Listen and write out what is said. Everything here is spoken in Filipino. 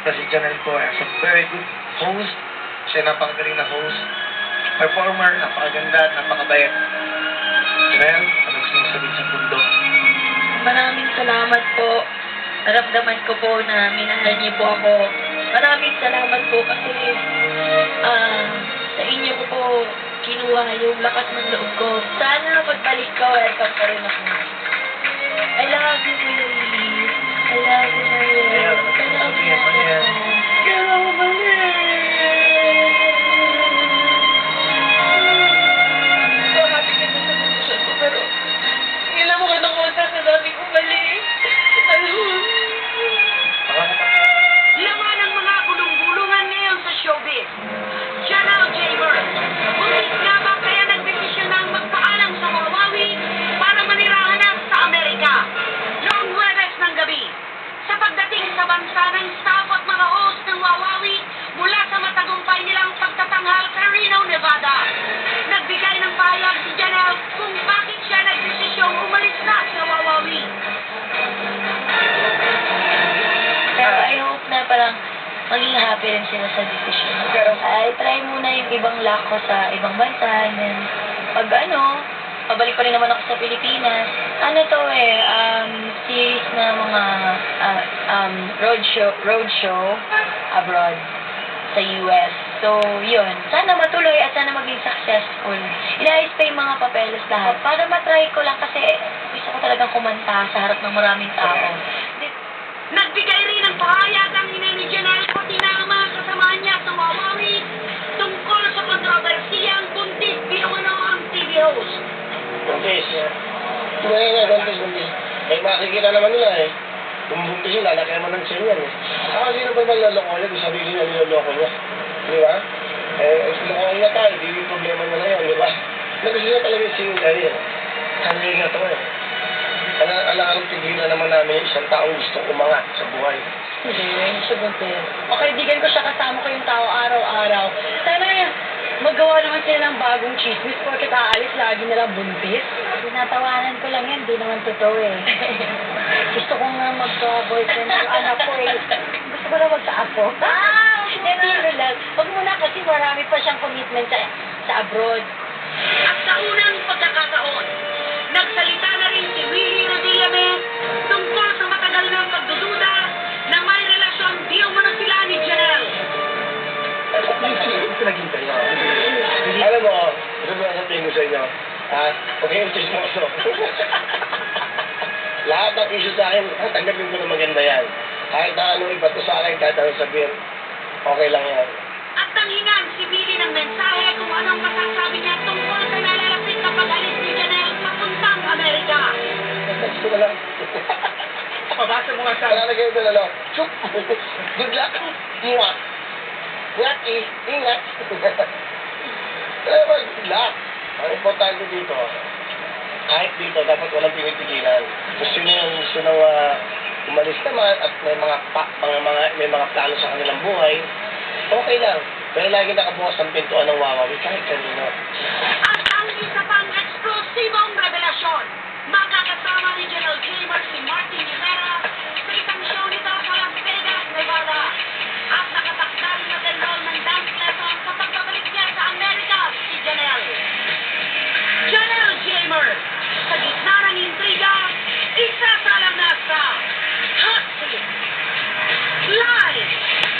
Tapos si Janelle po as a very good host. Siya napakagaling na host. Performer, napakaganda at napakabait. Janelle, ano gusto mong sabihin sa mundo? Maraming salamat po. Naramdaman ko po na minahal niyo po ako. Maraming salamat po kasi sa inyo ko po kinuha yung lakas ng loob ko. Sana pagbalik ko, welcome pa rin ako. I love you, Willie. I love you, Maria. Kaya, ano gusto mong sabihin mo yan? Kaya ako balik. So happy ka na sa desisyon ko, pero kailan mo ka nakunta sa dami ko balik. Laman ang mga gulong-gulungan ngayon sa showbiz. Janelle Jamer, bumis nga ba kaya nagdesisyon ng magpaalam sa Wawawi para manirahanap sa Amerika? Noong Huwebes ng gabi, sa pagdating sa bansa ng staff at mga host ng Wawawi mula sa matagumpay nilang pagtatanghal sa Reno, Nevada. Nagbigay ng pahayag si Janelle kung bakit siya nagdesisyong umalis na sa Wawawi. Pero I hope na parang maging happy rin sila sa decision. Pero I try muna yung ibang luck ko sa ibang bansa. And then, pag pabalik pa rin naman ako sa Pilipinas. Ano to series na mga roadshow abroad sa US. So, yun. Sana matuloy at sana maging successful. Inayos pa yung mga papeles lahat para matry ko lang kasi gusto ko talagang kumanta sa harap ng maraming tao. Nagbigay rin ng pahayag ang ina ni Janelle pati na ang mga kasamahan niya sa Wawawi tungkol sa kontrobersiyang buntis bilang ang TV host. Buntis. Ngayon nga, buntis. Eh, makikita naman nila eh. Kung buntis sila, laki naman ng sin yan eh. Sino ba malaloko niya? Di sabihin niya niloloko niya. Di ba? Eh, loko niya tayo. Di yung problema niya na yun, di ba? Nagusto niya talaga yung sin niya. Kanil nga to eh. Alam tigilan naman namin yung isang taong gustong umangat sa buhay. Hindi, hindi siya buntis. O kaibigan ko siya, kasama ko yung tao araw-araw. Sana magawa naman sila ng bagong chismis porket aalis lagi nilang buntis. Tinatawanan ko lang yan, di naman totoo eh. Gusto ko nga magka-boyfriend ng anak ko eh. Gusto ko na magka-apo. Hindi lang. Huwag muna kasi marami pa siyang commitment sa abroad. At sa unang pagkakataon, nagsalita na rin si Willie Revillame tungkol sa matagal ng pagdududa na may relasyon di umano sila ni Janelle. Pinaghintay niya. Alam mo, ito ba sabihin ko sa inyo? Huwag kayong chismoso. Lahat ng issue sa akin, tanggapin ko na maganda yan. Kahit na ano iba to sa akin, kahit ano sabihin, okay lang yan. At tanghingan si Willie ng mensahe kung anong masasabi niya tungkol sa nalalapit na pag-alis ni Janelle papuntang Amerika. Next ko na lang. Pabasa mo nga sa... Nalalagay ko na lang. Chup! Good luck! Mwah! Ingat eh! Ingat! Kaya ba, good luck! Ang importante dito, kahit dito, dapat walang pinipigilan. Gusto niyo yung gusto nang umalis naman at may mga plano sa kanilang buhay, okay lang. Pero lagi nakabukas ang pintuan ng Wawawi kahit kanino.